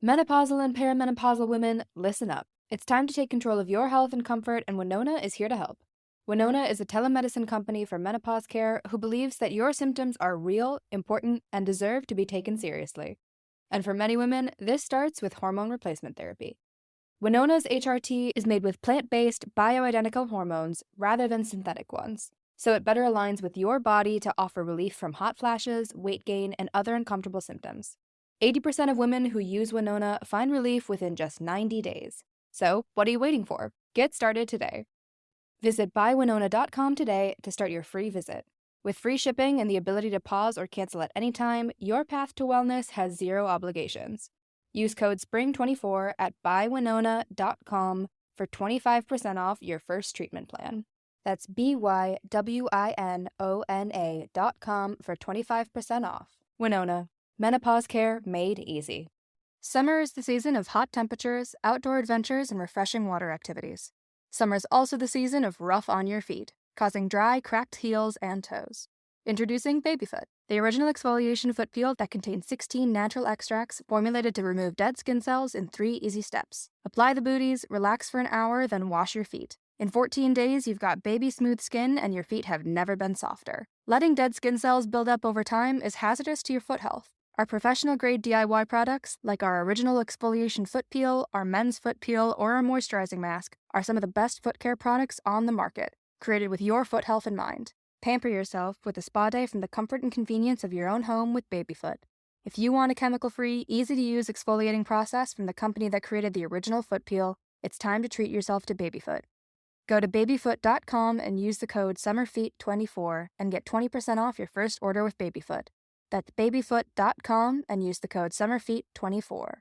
Menopausal and perimenopausal women, listen up. It's time to take control of your health and comfort, and Winona is here to help. Winona is a telemedicine company for menopause care who believes that your symptoms are real, important, and deserve to be taken seriously. And for many women, this starts with hormone replacement therapy. Winona's HRT is made with plant-based, bioidentical hormones rather than synthetic ones, so it better aligns with your body to offer relief from hot flashes, weight gain, and other uncomfortable symptoms. 80% of women who use Winona find relief within just 90 days. So, what are you waiting for? Get started today. Visit buywinona.com today to start your free visit. With free shipping and the ability to pause or cancel at any time, your path to wellness has zero obligations. Use code SPRING24 at buywinona.com for 25% off your first treatment plan. That's BYWINONA.com for 25% off. Winona. Menopause care made easy. Summer is the season of hot temperatures, outdoor adventures, and refreshing water activities. Summer is also the season of rough on your feet, causing dry, cracked heels and toes. Introducing Babyfoot, the original exfoliation foot peel that contains 16 natural extracts formulated to remove dead skin cells in 3 easy steps. Apply the booties, relax for an hour, then wash your feet. In 14 days, you've got baby smooth skin and your feet have never been softer. Letting dead skin cells build up over time is hazardous to your foot health. Our professional-grade DIY products, like our original exfoliation foot peel, our men's foot peel, or our moisturizing mask, are some of the best foot care products on the market, created with your foot health in mind. Pamper yourself with a spa day from the comfort and convenience of your own home with Babyfoot. If you want a chemical-free, easy-to-use exfoliating process from the company that created the original foot peel, it's time to treat yourself to Babyfoot. Go to babyfoot.com and use the code SUMMERFEET24 and get 20% off your first order with Babyfoot. That's babyfoot.com and use the code SUMMERFEET24.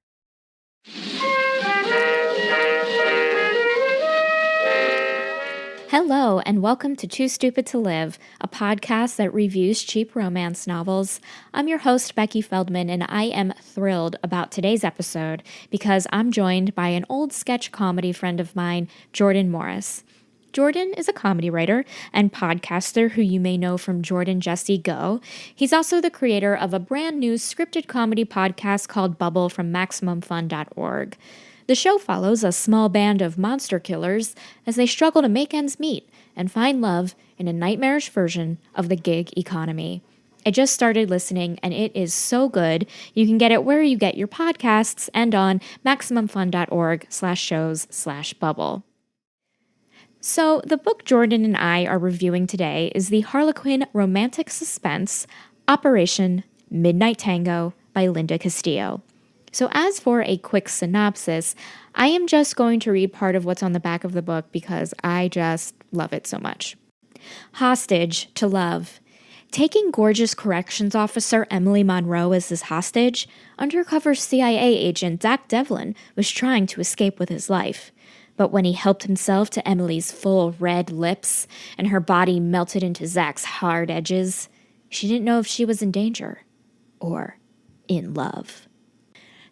Hello, and welcome to Too Stupid to Live, a podcast that reviews cheap romance novels. I'm your host, Becky Feldman, and I am thrilled about today's episode because I'm joined by an old sketch comedy friend of mine, Jordan Morris. Jordan is a comedy writer and podcaster who you may know from Jordan Jesse Go. He's also the creator of a brand new scripted comedy podcast called Bubble from MaximumFun.org. The show follows a small band of monster killers as they struggle to make ends meet and find love in a nightmarish version of the gig economy. I just started listening, and it is so good. You can get it where you get your podcasts and on MaximumFun.org/shows/bubble. So, the book Jordan and I are reviewing today is the Harlequin romantic suspense, Operation Midnight Tango by Linda Castillo. So as for a quick synopsis, I am just going to read part of what's on the back of the book because I just love it so much. Hostage to love. Taking gorgeous corrections officer Emily Monroe as his hostage, undercover CIA agent Zach Devlin was trying to escape with his life. But when he helped himself to Emily's full red lips and her body melted into Zach's hard edges, she didn't know if she was in danger or in love.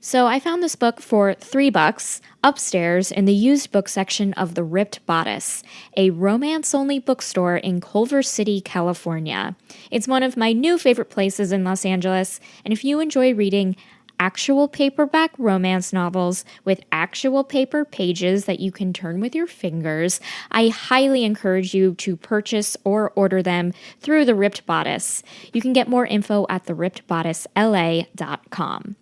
So I found this book for $3 upstairs in the used book section of the Ripped Bodice, a romance-only bookstore in Culver City, California. It's one of my new favorite places in Los Angeles, and if you enjoy reading actual paperback romance novels with actual paper pages that you can turn with your fingers, I highly encourage you to purchase or order them through the Ripped Bodice. You can get more info at therippedbodicela.com.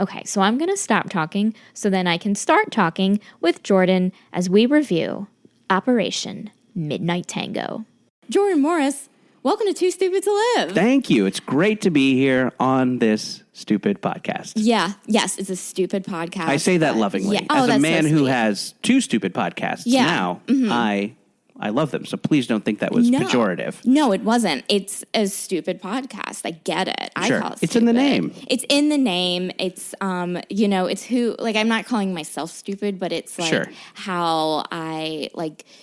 Okay, so I'm going to stop talking so then I can start talking with Jordan as we review Operation Midnight Tango. Jordan Morris, welcome to Too Stupid to Live. Thank you. It's great to be here on this stupid podcast. Yes, it's a stupid podcast. I say that lovingly. Yeah. As a man who has 2 stupid podcasts now, Mm-hmm. I love them. So please don't think that was pejorative. No, it wasn't. It's a stupid podcast. I get it. Sure. I call it It's in the name. It's in the name. It's, it's who, like, I'm not calling myself stupid, but it's like how I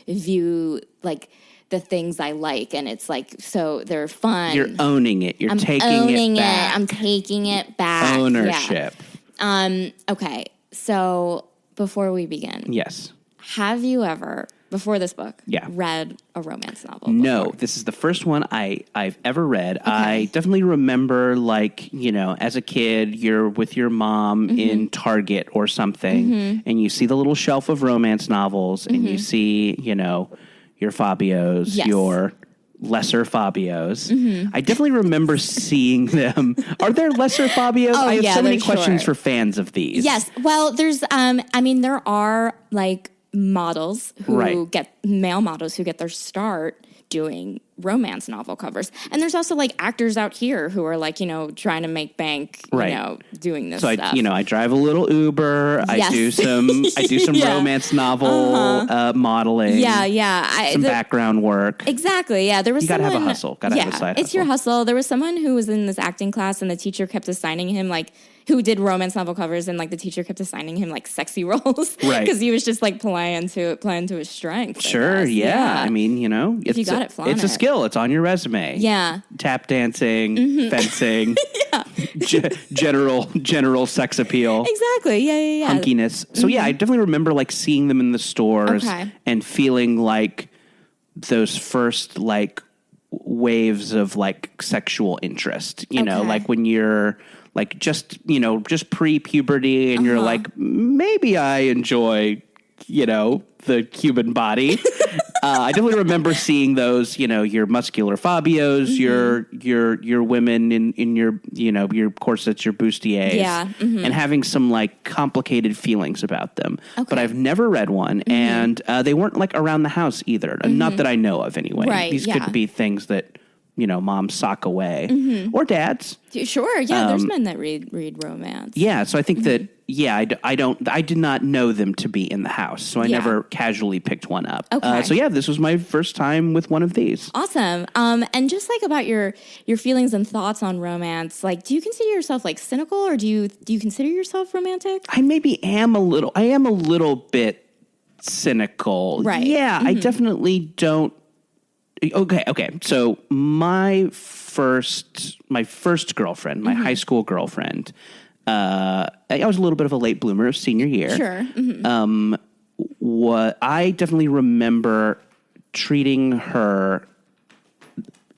view the things I like. And it's like, so they're fun. You're owning it. I'm taking it back. I'm taking it back. Ownership. Yeah. Okay. So before we begin. Yes. have you ever, before this book, Yeah. read a romance novel No, before? this is the first one I've ever read. I definitely remember, like, as a kid, you're with your mom in Target or something, and you see the little shelf of romance novels, and you see, your Fabios, Yes. your lesser Fabios. I definitely remember seeing them. Are there lesser Fabios? Oh, I have so many there's questions sure. for fans of these. Yes. Well, there's, there are like models who get male models who get their start doing romance novel covers. And there's also like actors out here who are like, trying to make bank, doing this stuff. I drive a little Uber. Yes. I do some romance novel modeling. Yeah. Some background work. Exactly. Yeah. There was You gotta someone, have a hustle. Gotta have a side it's hustle. your hustle. There was someone who was in this acting class and the teacher kept assigning him who did romance novel covers, and like the teacher kept assigning him like sexy roles, Right? Because he was just like playing to his strengths. Sure, yeah. I mean, if you got it, flaunt it's a it. skill. It's on your resume. Yeah, tap dancing, fencing, general sex appeal, exactly. Yeah. hunkiness. So I definitely remember like seeing them in the stores and feeling like those first like waves of like sexual interest. You know, like when you're like just pre-puberty and you're like, maybe I enjoy, the human body. I definitely remember seeing those, your muscular Fabios, your women in your, your corsets, your bustiers, and having some like complicated feelings about them. But I've never read one, and they weren't like around the house either. Not that I know of anyway. Right, These could be things that, moms sock away or dads. Sure. Yeah. There's men that read romance. Yeah. So I think that, I did not know them to be in the house. So I never casually picked one up. Okay. This was my first time with one of these. Awesome. And just like about your feelings and thoughts on romance, like, do you consider yourself like cynical, or do you consider yourself romantic? I am a little bit cynical. Right. Yeah. I definitely don't. Okay. So my first girlfriend, my high school girlfriend, I was a little bit of a late bloomer, senior year. Sure. What I definitely remember treating her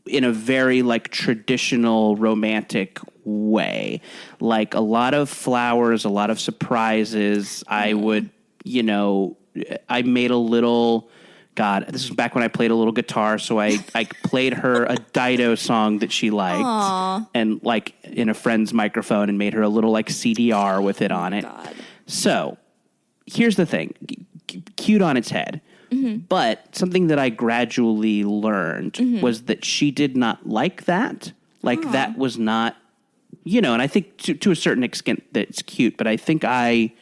in a very like traditional romantic way, like a lot of flowers, a lot of surprises. I would, I made a little. God, this is back when I played a little guitar, so I played her a Dido song that she liked, and like in a friend's microphone, and made her a little like CDR with it on it. God. So here's the thing, cute on its head, but something that I gradually learned was that she did not like that. Like that was not, and I think to a certain extent that it's cute, but I think I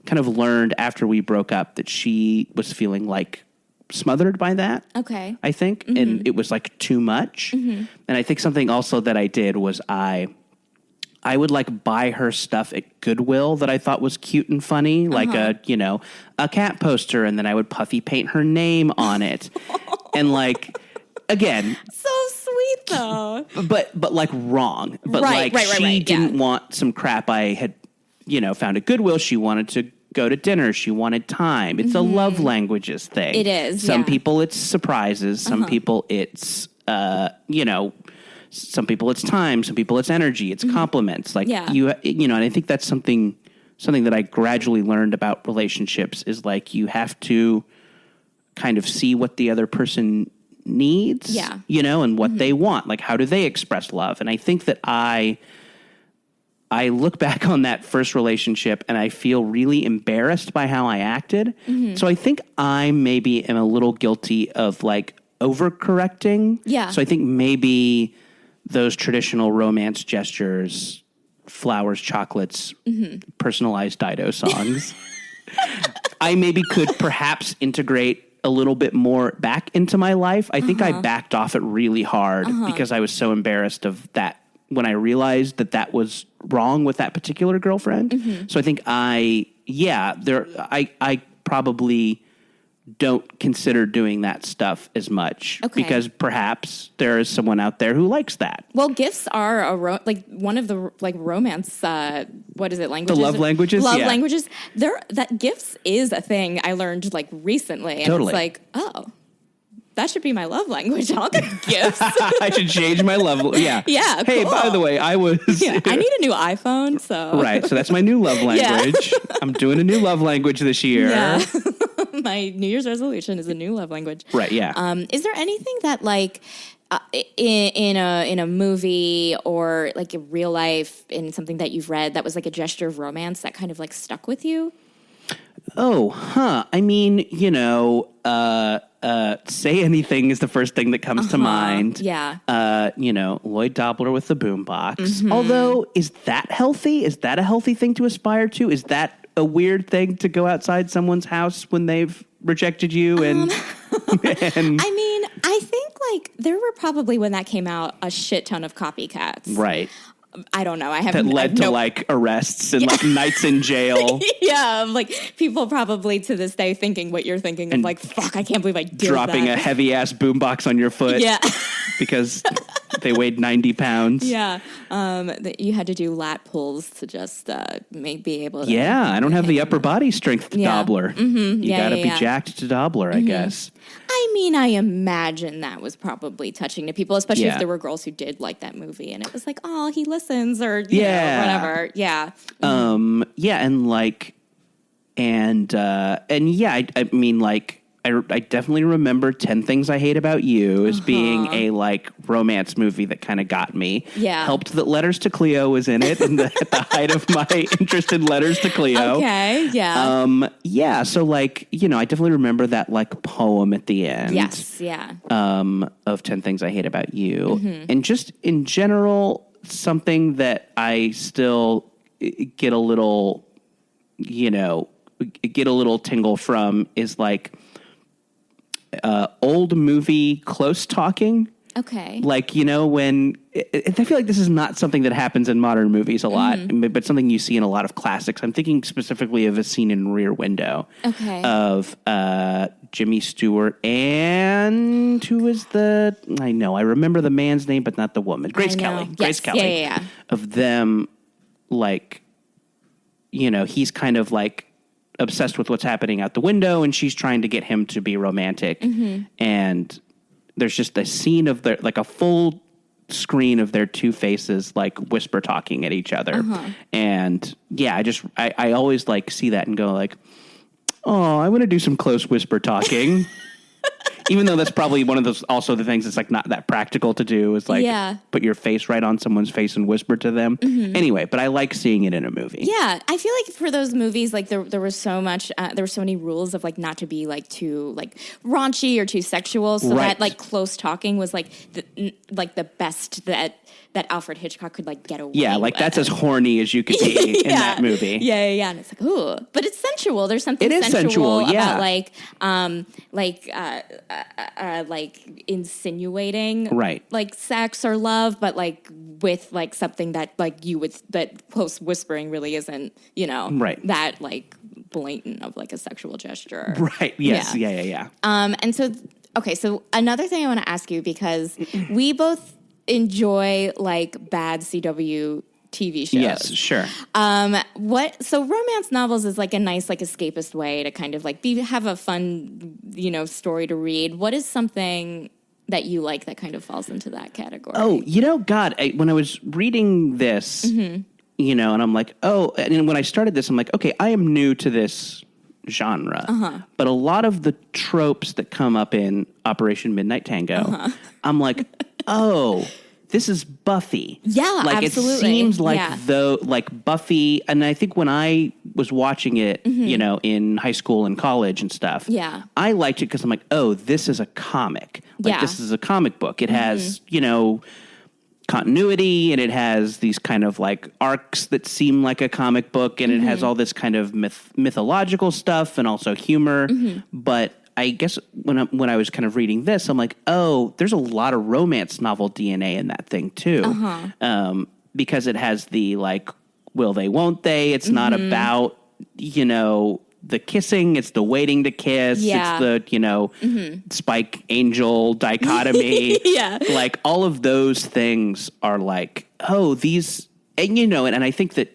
kind of learned after we broke up that she was feeling like smothered by that. Okay. I think. And it was like too much. And I think something also that I did was I would like buy her stuff at Goodwill that I thought was cute and funny, like a cat poster, and then I would puffy paint her name on it. And like, again, So sweet though. but like wrong. But Right, like she yeah. didn't want some crap I had, found at Goodwill. She wanted to go to dinner. She wanted time. It's a love languages thing. It is. Some people it's surprises. Some people it's, some people it's time. Some people it's energy. It's compliments. Like and I think that's something that I gradually learned about relationships is like you have to kind of see what the other person needs, and what they want. Like, how do they express love? And I think that I look back on that first relationship and I feel really embarrassed by how I acted. So I think I maybe am a little guilty of like overcorrecting. Yeah. So I think maybe those traditional romance gestures, flowers, chocolates, personalized Dido songs, I maybe could perhaps integrate a little bit more back into my life. I think I backed off it really hard because I was so embarrassed of that when I realized that was wrong with that particular girlfriend. So I think I probably don't consider doing that stuff as much because perhaps there is someone out there who likes that. Well, gifts are one of the romance. What is it? Languages. The love languages. Love languages. That gifts is a thing I learned recently, and it's like, oh, that should be my love language. I'll get gifts. I should change my love. Yeah. Yeah. Hey, by the way, I need a new iPhone. So right. So that's my new love language. Yeah. I'm doing a new love language this year. Yeah. My New Year's resolution is a new love language. Right. Yeah. Is there anything that in a movie or like in real life, in something that you've read that was like a gesture of romance that kind of like stuck with you? I mean, Say Anything is the first thing that comes to mind. Yeah. Lloyd Dobler with the boombox. Mm-hmm. Although, is that healthy? Is that a healthy thing to aspire to? Is that a weird thing to go outside someone's house when they've rejected you? And I mean, I think like there were probably, when that came out, a shit ton of copycats. Right. I don't know. That led to like arrests and like nights in jail. Yeah, like people probably to this day thinking what you're thinking and of like, fuck, I can't believe I did dropping that. A heavy ass boombox on your foot. Yeah, because they weighed 90 pounds. Yeah, you had to do lat pulls to just be able to. Yeah, I don't have the upper body strength to Dobler. Mm-hmm. You gotta be jacked to Dobler, I guess. I mean, I imagine that was probably touching to people, especially if there were girls who did like that movie, and it was like, oh, he listens, or you know, whatever. Yeah. I mean, like, I definitely remember 10 Things I Hate About You as being a like romance movie that kind of got me. Yeah. Helped that Letters to Cleo was in it at the height of my interest in Letters to Cleo. Okay. Yeah. So like, I definitely remember that like poem at the end. Yes. Yeah. Of 10 Things I Hate About You. Mm-hmm. And just in general, something that I still get a little tingle from is like, old movie close talking. Okay. Like, when I feel like this is not something that happens in modern movies a lot, but something you see in a lot of classics. I'm thinking specifically of a scene in Rear Window. Okay. Of Jimmy Stewart and who is I remember the man's name, but not the woman. Grace Kelly. Yes. Grace Kelly. Yeah. Of them, like, he's kind of like obsessed with what's happening out the window, and she's trying to get him to be romantic. Mm-hmm. And there's just a scene of like a full screen of their two faces, like whisper talking at each other. And yeah, I always like see that and go like, oh, I want to do some close whisper talking. Even though that's probably one of those, also the things that's like not that practical to do is like put your face right on someone's face and whisper to them. Mm-hmm. Anyway, but I like seeing it in a movie. Yeah, I feel like for those movies, like there was so much, there were so many rules of like not to be like too like raunchy or too sexual. So that like close talking was like the best that Alfred Hitchcock could like get away. Yeah, like that's as horny as you could be in that movie. Yeah, and it's like, ooh, but it's sensual. There's something sensual about like insinuating like sex or love, but like with like something that like that close whispering really isn't, that like blatant of like a sexual gesture. Right. Yes. Yeah. And so, okay. So another thing I want to ask you, because we both enjoy like bad CW TV shows. Yes, sure. So romance novels is like a nice like escapist way to kind of like have a fun, story to read. What is something that you like that kind of falls into that category? Oh, God, when I was reading this, and I'm like, and when I started this, I'm like, okay, I am new to this genre, but a lot of the tropes that come up in Operation Midnight Tango, I'm like, oh, this is Buffy. Yeah, like absolutely. It seems like like Buffy, and I think when I was watching it, in high school and college and stuff, I liked it because I'm like, oh, this is a comic. Like this is a comic book. It has, continuity, and it has these kind of like arcs that seem like a comic book, and it has all this kind of mythological stuff and also humor, but I guess when I was kind of reading this, I'm like, oh, there's a lot of romance novel DNA in that thing too, because it has the like, will they, won't they? It's not about the kissing, it's the waiting to kiss, it's the, spike angel dichotomy. Yeah. Like all of those things are like, oh, these, and and I think that,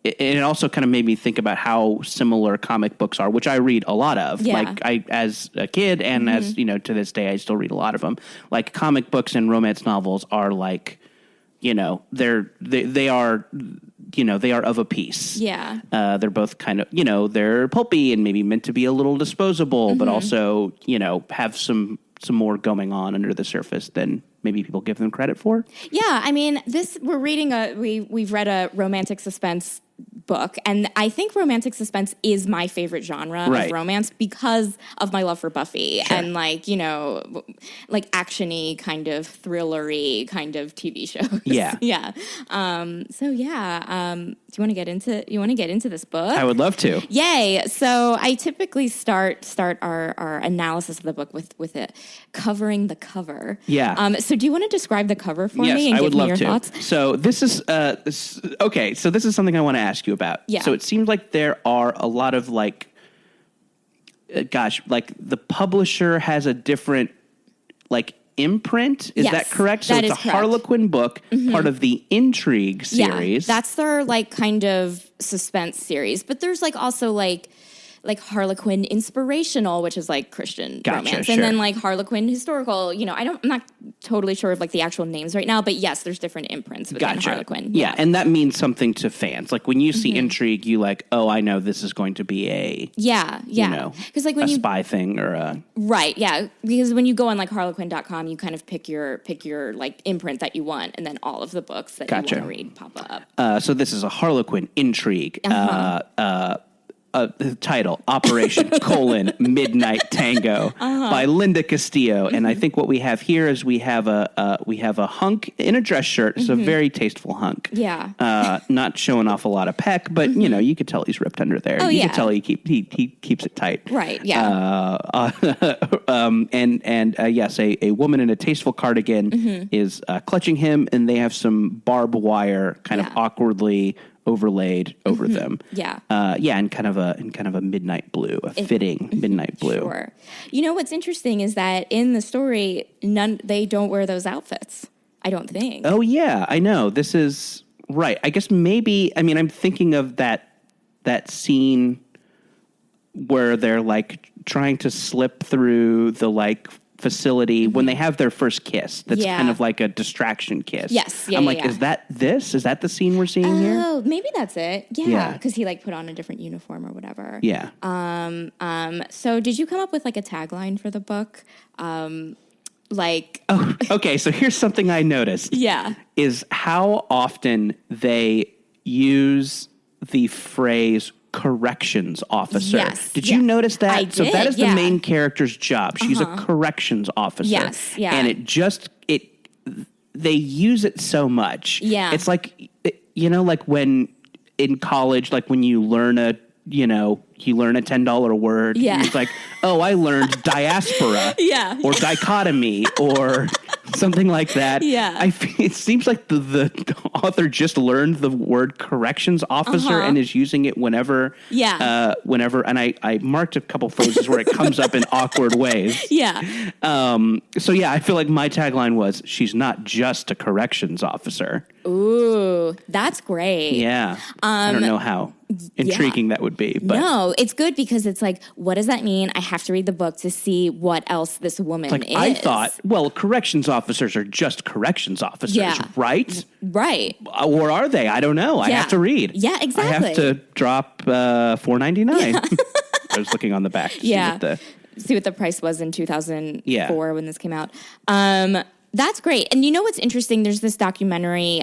it also kind of made me think about how similar comic books are, which I read a lot of. Yeah. Like I, as a kid and as, to this day, I still read a lot of them. Like comic books and romance novels are like, they are of a piece. Yeah. They're both kind of, they're pulpy and maybe meant to be a little disposable, but also, have some more going on under the surface than maybe people give them credit for. Yeah. I mean, we're reading we've read a romantic suspense book, and I think romantic suspense is my favorite genre of romance because of my love for Buffy and like action-y kind of thriller-y kind of TV shows. Yeah. Yeah. Do you want to get into this book? I would love to. Yay. So I typically start our analysis of the book with it covering the cover. Yeah. So do you want to describe the cover for yes, me and I give would me love your to. thoughts? So this is okay. So this is something I want to ask you about. Yeah. So it seems like there are a lot of like the publisher has a different like imprint. Is that correct? So it's a correct. Harlequin book, part of the Intrigue series. Yeah, that's their like kind of suspense series. But there's like also like Harlequin Inspirational, which is like Christian romance. Sure. And then like Harlequin Historical, I'm not totally sure of like the actual names right now, but yes, there's different imprints within Harlequin. Yeah. And that means something to fans. Like when you see Intrigue, you like, oh, I know this is going to be a because like when a spy thing or a because when you go on like harlequin.com, you kind of pick your like imprint that you want, and then all of the books that you want to read pop up. So this is a Harlequin Intrigue. Title Operation Midnight Tango by Linda Castillo, and I think what we have here is we have a hunk in a dress shirt. It's a very tasteful hunk. Yeah, not showing off a lot of peck, but you could tell he's ripped under there. You can tell he keeps it tight. Right. Yeah. Yes, a woman in a tasteful cardigan is clutching him, and they have some barbed wire kind of awkwardly overlaid over them. Yeah. In kind of a midnight blue, fitting midnight blue. Sure. What's interesting is that in the story, they don't wear those outfits. I don't think. Oh yeah, I know. This is right. I guess maybe. I mean, I'm thinking of that scene where they're like trying to slip through the like facility when they have their first kiss. That's kind of like a distraction kiss. Yes. Yeah, I'm like, is that this? Is that the scene we're seeing here? Oh, maybe that's it. Yeah. Because he like put on a different uniform or whatever. Yeah. So did you come up with like a tagline for the book? Oh, okay. So here's something I noticed. Yeah. Is how often they use the phrase corrections officer. Yes. Did you notice that? I did, so that is the main character's job. She's a corrections officer. Yes. Yeah. And they use it so much. Yeah. It's like, like when in college, like when you learn a $10 word. Yeah. It's like, oh, I learned diaspora. Yeah. Or dichotomy or something like that. Yeah. It seems like the author just learned the word corrections officer and is using it whenever. Yeah. And I marked a couple phrases where it comes up in awkward ways. Yeah. So yeah, I feel like my tagline was, she's not just a corrections officer. Ooh, that's great. Yeah. I don't know how intriguing that would be. But no, it's good because it's like, what does that mean? I have to read the book to see what else this woman is. I thought, well, corrections officers are just corrections officers, right? Right. Or are they? I don't know. I have to read. Yeah, exactly. I have to drop $4.99. I was looking on the back to see what the price was in 2004 when this came out. That's great. And you know what's interesting? There's this documentary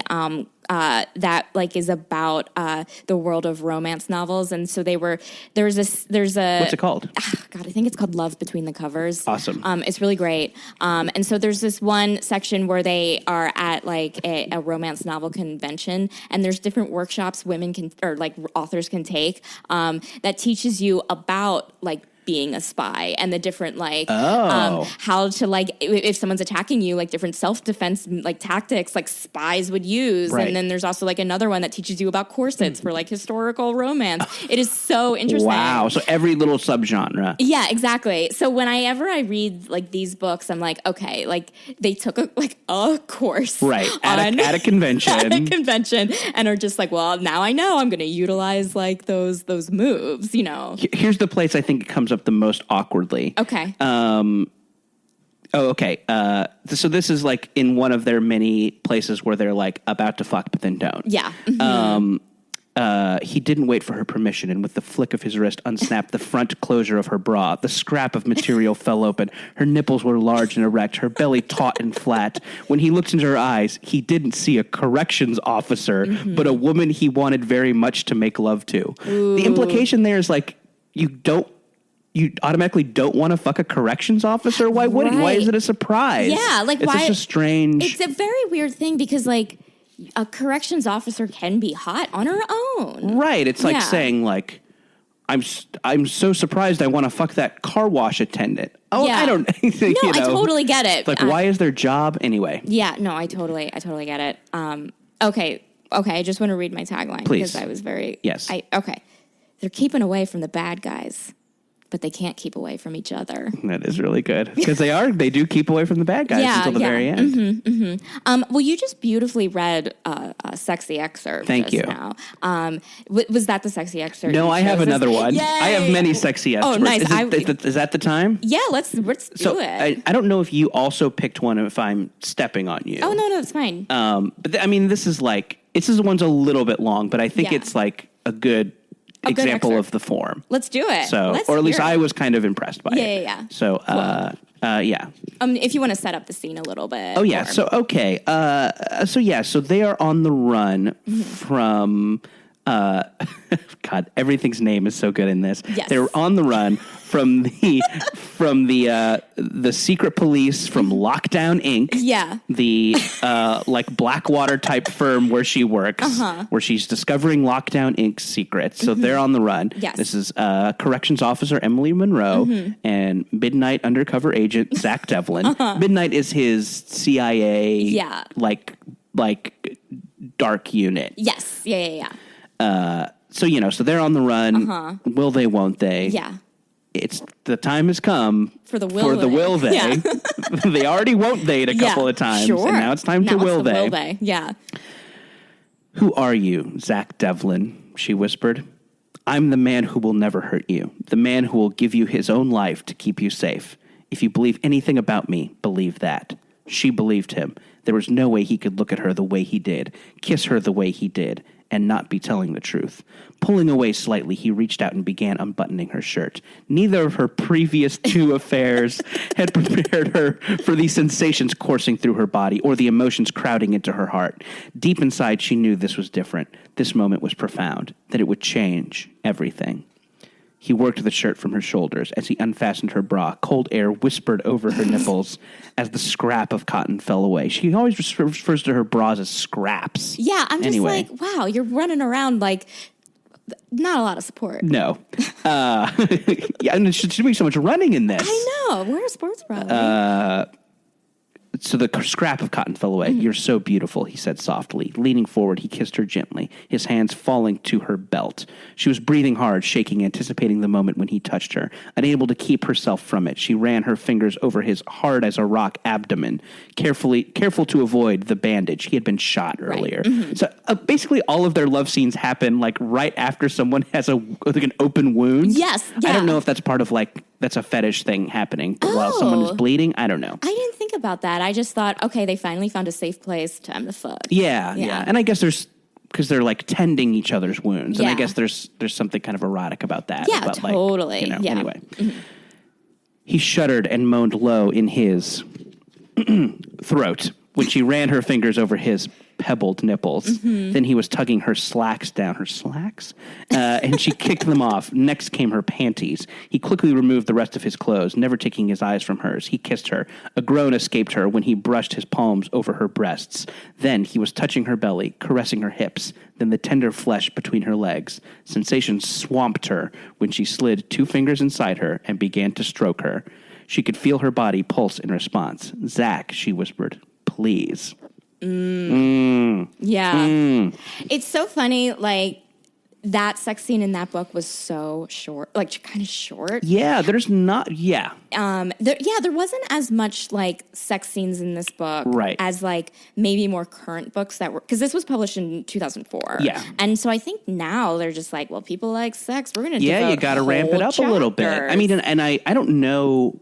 that like is about the world of romance novels, and so there's a what's it called? God, I think it's called Love Between the Covers. Awesome. It's really great. And so there's this one section where they are at like a romance novel convention, and there's different workshops women can or like authors can take that teaches you about like being a spy and the different how to if someone's attacking you, like different self-defense like tactics like spies would use. Right. And then there's also like another one that teaches you about corsets for like historical romance. It is so interesting. Wow. So every little subgenre. Yeah, exactly. So whenever I read like these books, I'm like, okay, like they took a course right at a convention. At a convention, and are just like, well, now I know I'm going to utilize like those moves, you know. Here's the place I think it comes up the most awkwardly. Okay. Okay. So this is like in one of their many places where they're like about to fuck, but then don't. Yeah. Mm-hmm. He didn't wait for her permission, and with the flick of his wrist unsnapped the front closure of her bra. The scrap of material fell open. Her nipples were large and erect, her belly taut and flat. When he looked into her eyes, he didn't see a corrections officer, but a woman he wanted very much to make love to. Ooh. The implication there is like, you automatically don't want to fuck a corrections officer? Why wouldn't you? Why is it a surprise? Yeah, like it's why? Just a strange... It's a very weird thing because like a corrections officer can be hot on her own. Right. It's like saying like, I'm so surprised I want to fuck that car wash attendant. Oh, yeah. I don't think, no, I totally get it. Like, why is their job anyway? Yeah, no, I totally get it. Okay. I just want to read my tagline. Please. Because I was very... Yes. Okay. They're keeping away from the bad guys, but they can't keep away from each other. That is really good. Because they do keep away from the bad guys until the very end. Mm-hmm, mm-hmm. Well, you just beautifully read a sexy excerpt. Thank you. Now. Was that the sexy excerpt? No, I have another one. Yay! I have many sexy excerpts. Oh, nice. Is that the time? Yeah, let's do it. I don't know if you also picked one if I'm stepping on you. Oh, no, it's fine. But I mean, this one's a little bit long, but I think it's like a good example of the form. Let's do it. Or at least I was kind of impressed by it. Yeah. So, yeah. If you want to set up the scene a little bit. Oh, yeah. More. So, okay. So they are on the run from... God, everything's name is so good in this. Yes. They're on the run from the secret police from Lockdown Inc. Yeah. The like Blackwater type firm where she works, where she's discovering Lockdown Inc.'s secrets. So they're on the run. Yes. This is corrections officer Emily Monroe and Midnight undercover agent Zach Devlin. Midnight is his CIA like dark unit. Yes. Yeah. So they're on the run. Will they, won't they? Yeah. It's the time has come for the will they. Yeah. They already won't they'd a couple of times. Sure. And now it's time to will they. Will they. Yeah. Who are you, Zach Devlin? She whispered. I'm the man who will never hurt you. The man who will give you his own life to keep you safe. If you believe anything about me, believe that. She believed him. There was no way he could look at her the way he did, kiss her the way he did, and not be telling the truth. Pulling away slightly, he reached out and began unbuttoning her shirt. Neither of her previous two affairs had prepared her for the sensations coursing through her body or the emotions crowding into her heart. Deep inside, she knew this was different. This moment was profound, that it would change everything. He worked the shirt from her shoulders. As he unfastened her bra, cold air whispered over her nipples as the scrap of cotton fell away. She always refers to her bras as scraps. Yeah, I'm just like, wow, you're running around like not a lot of support. No. Yeah, and there should be so much running in this. I know. We're a sports bra. So the scrap of cotton fell away. You're so beautiful, he said softly. Leaning forward, he kissed her gently, his hands falling to her belt. She was breathing hard, shaking, anticipating the moment when he touched her. Unable to keep herself from it, she ran her fingers over his hard-as-a-rock abdomen, careful to avoid the bandage. He had been shot earlier. Right. So basically all of their love scenes happen like right after someone has an open wound. Yes. Yeah. I don't know if that's part of that's a fetish thing happening. But while someone is bleeding, I don't know. I didn't think about that. I just thought, okay, they finally found a safe place. Time to fuck. Yeah. And I guess because they're like tending each other's wounds. And I guess there's something kind of erotic about that. Yeah, totally. Anyway. He shuddered and moaned low in his throat when she ran her fingers over his pebbled nipples. Then he was tugging her slacks down. Her slacks? And she kicked them off. Next came her panties. He quickly removed the rest of his clothes, never taking his eyes from hers. He kissed her. A groan escaped her when he brushed his palms over her breasts. Then he was touching her belly, caressing her hips, then the tender flesh between her legs. Sensation swamped her when she slid 2 fingers inside her and began to stroke her. She could feel her body pulse in response. "Zach," she whispered, "please." Yeah. It's so funny, like, that sex scene in that book was so short, like, kind of short. Yeah, there's not, there wasn't as much, like, sex scenes in this book as, like, maybe more current books that were, because this was published in 2004. Yeah. And so I think now they're just like, well, people like sex, we're going to you got to ramp it up a little bit. I mean, and I don't know,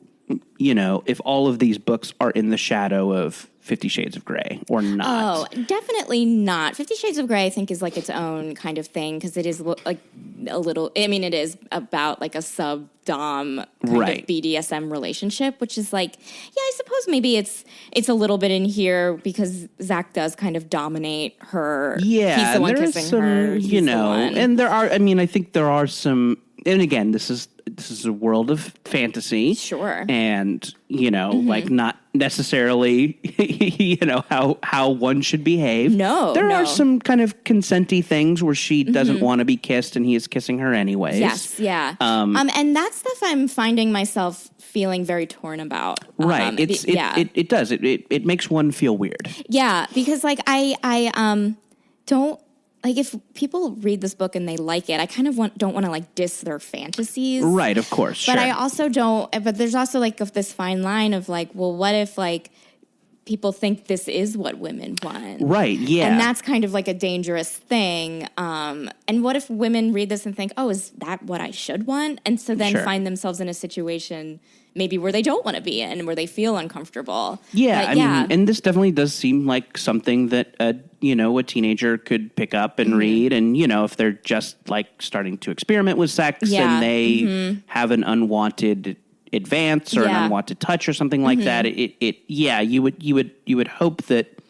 if all of these books are in the shadow of 50 Shades of Grey or not. Oh, definitely not. 50 Shades of Grey, I think, is like its own kind of thing because it is like a little, I mean, it is about like a sub-dom kind of BDSM relationship, which is like, yeah, I suppose maybe it's a little bit in here because Zach does kind of dominate her. Yeah. He's the one kissing her. And there are, I mean, I think there are some, and again, this is a world of fantasy. Sure. And, like not necessarily, how one should behave. No. There are some kind of consenty things where she doesn't want to be kissed and he is kissing her anyways. Yes, yeah. And that stuff I'm finding myself feeling very torn about. Right. It does. It makes one feel weird. Yeah, because like I don't, like, if people read this book and they like it, I kind of don't want to, like, diss their fantasies. Right, of course, But I also don't, but there's also, like, this fine line of, like, well, what if, like, people think this is what women want? Right, yeah. And that's kind of, like, a dangerous thing. And what if women read this and think, oh, is that what I should want? And so then find themselves in a situation maybe where they don't want to be in, where they feel uncomfortable. Yeah, I mean, and this definitely does seem like something that, a teenager could pick up and read. And, if they're just, like, starting to experiment with sex and they have an unwanted advance or an unwanted touch or something like that, you would hope that,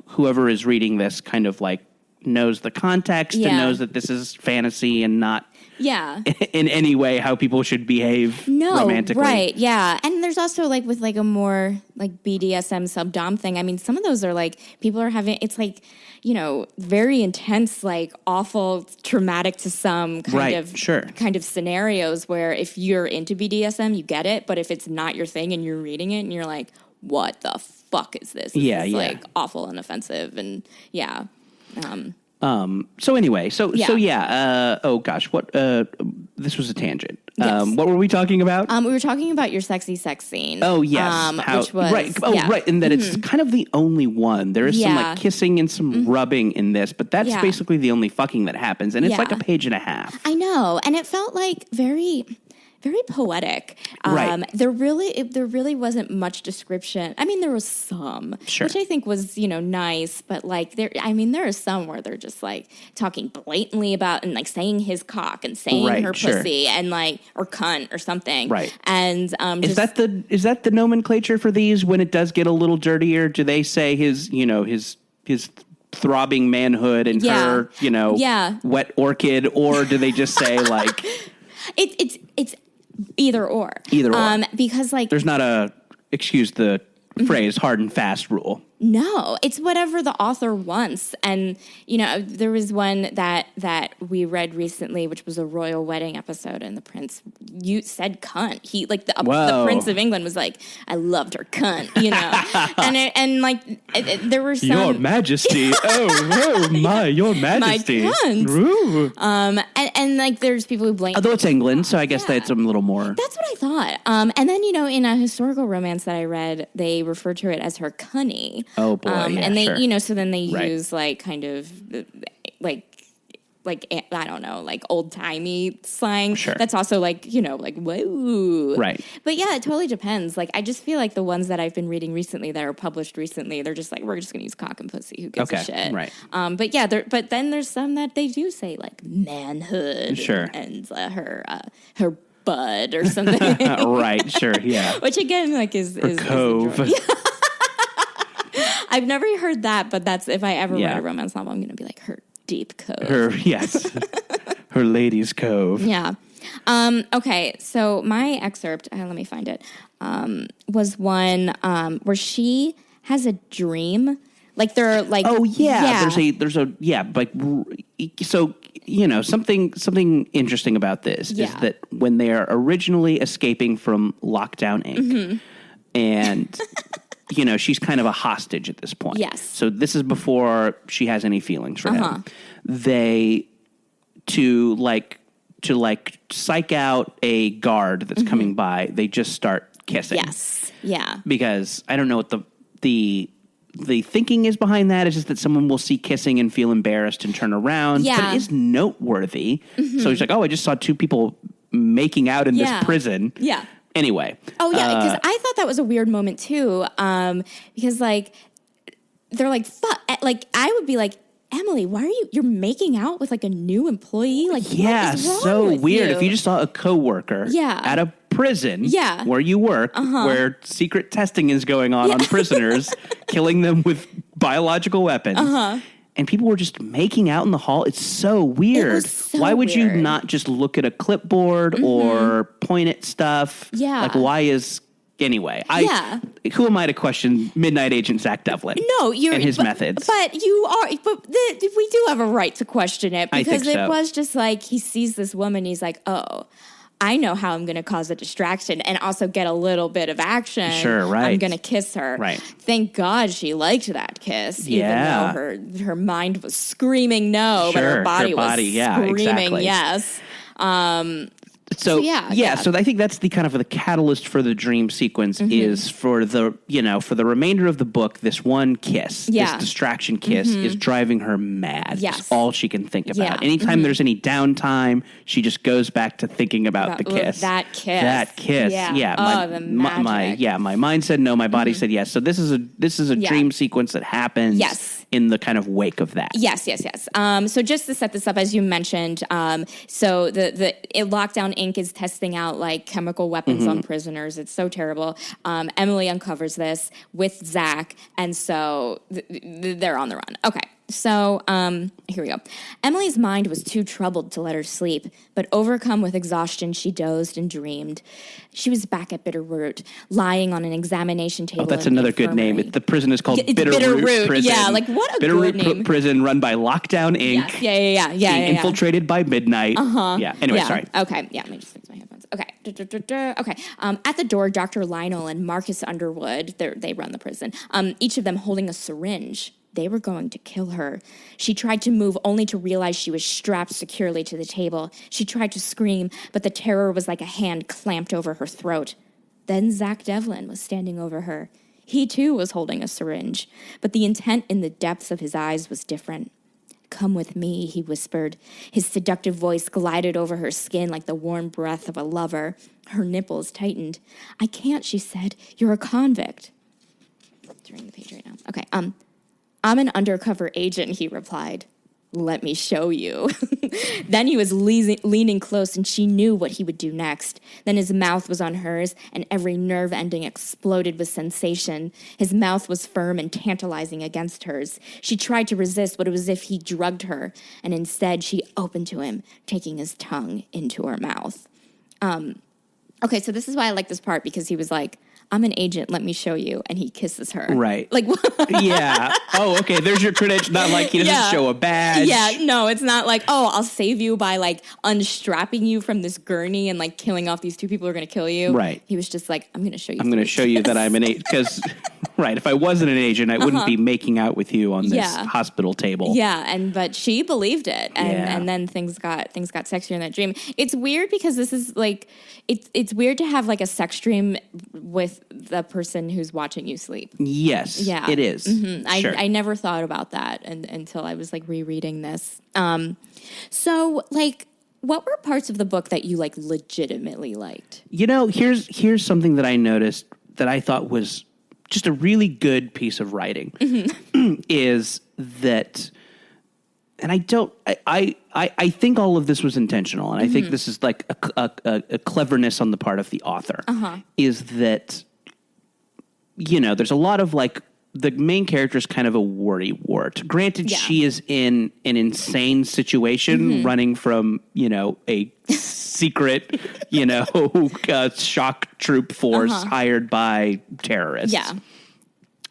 whoever is reading this kind of, like, knows the context and knows that this is fantasy and not in any way how people should behave romantically. Right, yeah. And there's also, like, with, like, a more, like, BDSM sub-dom thing, I mean, some of those are, like, people are having, it's, like, very intense, like, awful, traumatic to some kind of scenarios where if you're into BDSM, you get it, but if it's not your thing and you're reading it and you're like, what the fuck is this? This is, like, awful and offensive and, So anyway, oh gosh, what, this was a tangent. Yes. What were we talking about? We were talking about your sexy sex scene. Oh, yes. Which was, right. And that it's kind of the only one. There is some like kissing and some rubbing in this, but that's basically the only fucking that happens. And it's like a page and a half. I know. And it felt like very poetic. There really wasn't much description. I mean, there was some, which I think was, nice, but like there are some where they're just like talking blatantly about and like saying his cock and saying her pussy and like, or cunt or something. Right. And, is that the nomenclature for these when it does get a little dirtier? Do they say his throbbing manhood and her, wet orchid, or do they just say like, it's either or. Because like there's not a, excuse the phrase, hard and fast rule. No, it's whatever the author wants. And, there was one that we read recently, which was a royal wedding episode, and the prince said cunt. He, like, the Prince of England was like, I loved her cunt, there were some... Your Majesty. oh, my, Your Majesty. My cunt. And like, there's people who blame... Although it's England, so I guess that's a little more... That's what I thought. And then, in a historical romance that I read, they referred to it as her cunny. Oh boy! And they, so then they use like kind of like I don't know, like old timey slang. Sure. That's also like like whoa. Right. But yeah, it totally depends. Like I just feel like the ones that I've been reading recently that are published recently, they're just like we're just gonna use cock and pussy. Who gives a shit? Right. But yeah, but then there's some that they do say like manhood. Sure. And her bud or something. Right. Sure. Yeah. Which again, like is cove. I've never heard that, but that's if I ever write a romance novel, I'm going to be like her deep cove. Her ladies' cove. Yeah. Okay, so my excerpt, let me find it, was one where she has a dream. Like they're like, oh yeah, there's a like, so something interesting about this is that when they are originally escaping from Lockdown Inc. And she's kind of a hostage at this point. Yes. So this is before she has any feelings for him. They to psych out a guard that's coming by, they just start kissing. Yes. Yeah. Because I don't know what the thinking is behind that. Is just that someone will see kissing and feel embarrassed and turn around. Yeah. But it is noteworthy. So he's like, oh, I just saw two people making out in this prison. Yeah. Anyway. Oh, yeah, because I thought that was a weird moment, too, because, like, they're like, fuck. Like, I would be like, Emily, why are you're making out with, like, a new employee? Like, yeah, what is wrong so with weird. you? If you just saw a coworker at a prison where you work, where secret testing is going on prisoners, killing them with biological weapons, and people were just making out in the hall. It's so weird. It was so why would weird. you not just look at a clipboard or point at stuff? Yeah. Like, why is... Anyway, who am I to question Midnight Agent Zach Devlin? No, and his methods. But you are. But we do have a right to question it because it was just like he sees this woman. He's like, oh, I know how I'm going to cause a distraction and also get a little bit of action. Sure, right. I'm going to kiss her. Right. Thank God she liked that kiss, even though her mind was screaming no, but her body was screaming yes. So I think that's the kind of the catalyst for the dream sequence is for the remainder of the book. This one kiss, this distraction kiss, is driving her mad. Yes, it's all she can think about. Anytime there's any downtime, she just goes back to thinking about the kiss. That kiss. Yeah. The magic. My mind said no. My body said yes. So this is a dream sequence that happens. In the kind of wake of that. Yes. So just to set this up, as you mentioned, so the Lockdown Inc. is testing out like chemical weapons on prisoners. It's so terrible. Emily uncovers this with Zach, and so they're on the run. Okay. So here we go. Emily's mind was too troubled to let her sleep, but overcome with exhaustion, she dozed and dreamed. She was back at Bitterroot, lying on an examination table. Oh, that's another good name. The prison is called Bitterroot Prison. Yeah, like what a Bitterroot good name. Prison run by Lockdown Inc. Yeah. Being infiltrated by midnight. Yeah. Anyway, sorry. Okay. Yeah. Let me just fix my headphones. Okay. Okay. At the door, Dr. Lionel and Marcus Underwood. They run the prison. Each of them holding a syringe. They were going to kill her. She tried to move only to realize she was strapped securely to the table. She tried to scream, but the terror was like a hand clamped over her throat. Then Zach Devlin was standing over her. He too was holding a syringe, but the intent in the depths of his eyes was different. "Come with me," he whispered. His seductive voice glided over her skin like the warm breath of a lover. Her nipples tightened. "I can't," she said. "You're a convict." Turning the page right now. Okay, "I'm an undercover agent," he replied. "Let me show you." Then he was leaning close, and she knew what he would do next. Then his mouth was on hers, and every nerve ending exploded with sensation. His mouth was firm and tantalizing against hers. She tried to resist, but it was as if he drugged her, and instead she opened to him, taking his tongue into her mouth. Okay, so this is why I like this part, because he was like, "I'm an agent, let me show you," and he kisses her. Right. Like, yeah. Oh, okay, there's your credential. Not like he doesn't show a badge. Yeah, no, it's not like, oh, I'll save you by, like, unstrapping you from this gurney and, like, killing off these two people who are going to kill you. Right. He was just like, I'm going to show you. I'm going to show you that I'm an agent. Because, right, if I wasn't an agent, I wouldn't be making out with you on this hospital table. Yeah, but she believed it. And then things got sexier in that dream. It's weird because this is, like, it's weird to have, like, a sex dream with the person who's watching you sleep. Yes, it is. Mm-hmm. Sure. I never thought about that until I was like rereading this. So like, what were parts of the book that you like legitimately liked? You know, here's something that I noticed that I thought was just a really good piece of writing. Is that, and I think all of this was intentional, and I think this is like a cleverness on the part of the author. Is that, you know, there's a lot of like the main character is kind of a worrywart. Granted, she is in an insane situation running from, a secret, shock troop force hired by terrorists. Yeah.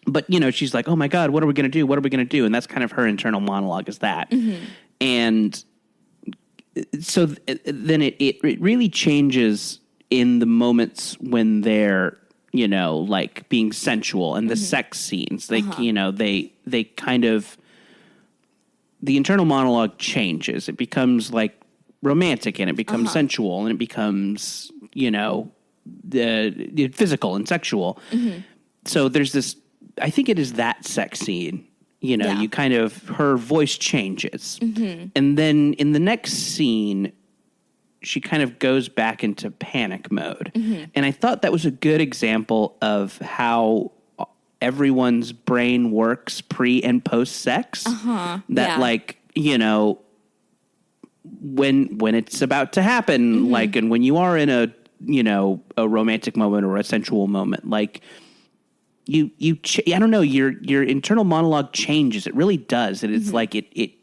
But, she's like, oh my God, what are we going to do? What are we going to do? And that's kind of her internal monologue is that. And so then it really changes in the moments when they're, like being sensual and the sex scenes. They, they kind of, the internal monologue changes. It becomes like romantic and it becomes sensual and it becomes, the physical and sexual. So there's this, I think it is that sex scene, you kind of, her voice changes. And then in the next scene, she kind of goes back into panic mode. And I thought that was a good example of how everyone's brain works pre and post sex. That like, when it's about to happen, like, and when you are in a romantic moment or a sensual moment, like, I don't know, your internal monologue changes. It really does. And it's like it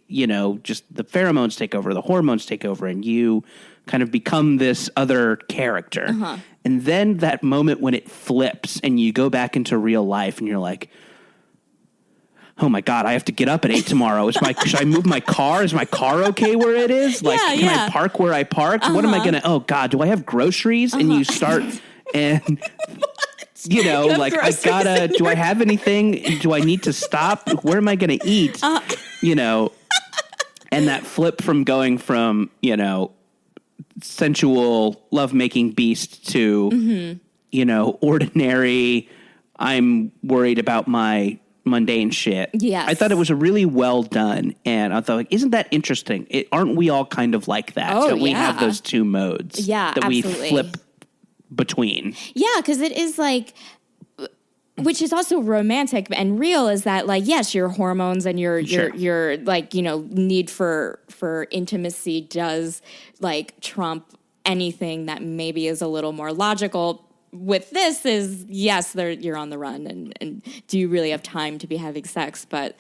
just the pheromones take over, the hormones take over, and you kind of become this other character. And then that moment when it flips and you go back into real life and you're like, oh my God, I have to get up at 8 tomorrow. Should I move my car? Is my car okay where it is? Like, can I park where I parked? What am I going to, oh God, do I have groceries? And you start and... like I gotta, do I have anything? Do I need to stop? Where am I going to eat? And that flip from going from, sensual lovemaking beast to, ordinary, I'm worried about my mundane shit. Yes. I thought it was a really well done. And I thought, like, isn't that interesting? Aren't we all kind of like that? Oh, we have those two modes that absolutely. We flip between. Yeah, because it is like, which is also romantic and real, is that like, yes, your hormones and your like, need for intimacy does like trump anything that maybe is a little more logical. With this is, yes, you're on the run and do you really have time to be having sex? But,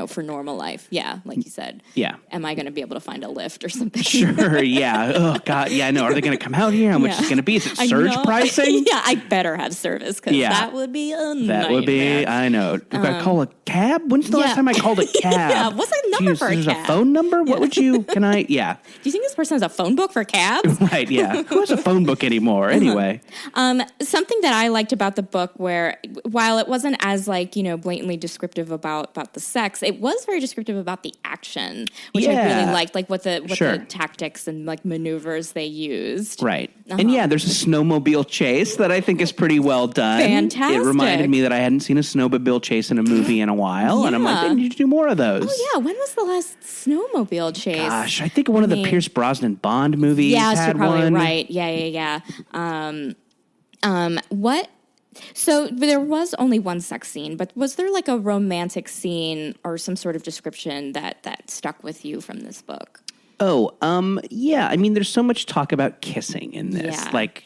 for normal life, like you said. Yeah. Am I going to be able to find a lift or something? Sure, yeah. Oh, God, yeah, I know. Are they going to come out here? How much is it going to be? Is it surge pricing? Yeah, I better have service because that would be a nightmare. That would be, I know. Do I call a cab? When's the last time I called a cab? What's a number for a cab? There's a phone number? What would you, Do you think this person has a phone book for cabs? Right, yeah. Who has a phone book anymore? Anyway. Something that I liked about the book, where while it wasn't as like blatantly descriptive about the sex, it was very descriptive about the action, which I really liked, like what the tactics and like maneuvers they used. Right, and there's a snowmobile chase that I think is pretty well done. Fantastic. It reminded me that I hadn't seen a snowmobile chase in a movie in a while, and I'm like, they need to do more of those. Oh yeah, when was the last snowmobile chase? Gosh, I think one of the Pierce Brosnan Bond movies. Yes, had you're probably one. right. Yeah. What? So there was only one sex scene, but was there like a romantic scene or some sort of description that stuck with you from this book? Oh, yeah. I mean, there's so much talk about kissing in this. Yeah. Like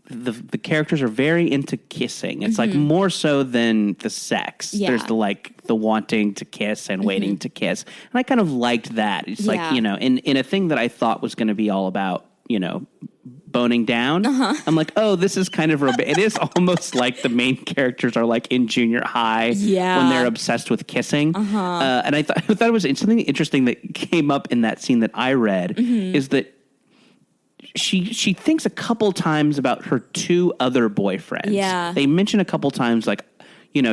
the characters are very into kissing. It's like more so than the sex. Yeah. There's the wanting to kiss and waiting to kiss. And I kind of liked that. It's like, in a thing that I thought was going to be all about, boning down. I'm like, oh, this is kind of it is almost like the main characters are like in junior high when they're obsessed with kissing. And I thought it was something interesting that came up in that scene that I read is that she thinks a couple times about her two other boyfriends. Yeah, they mention a couple times like,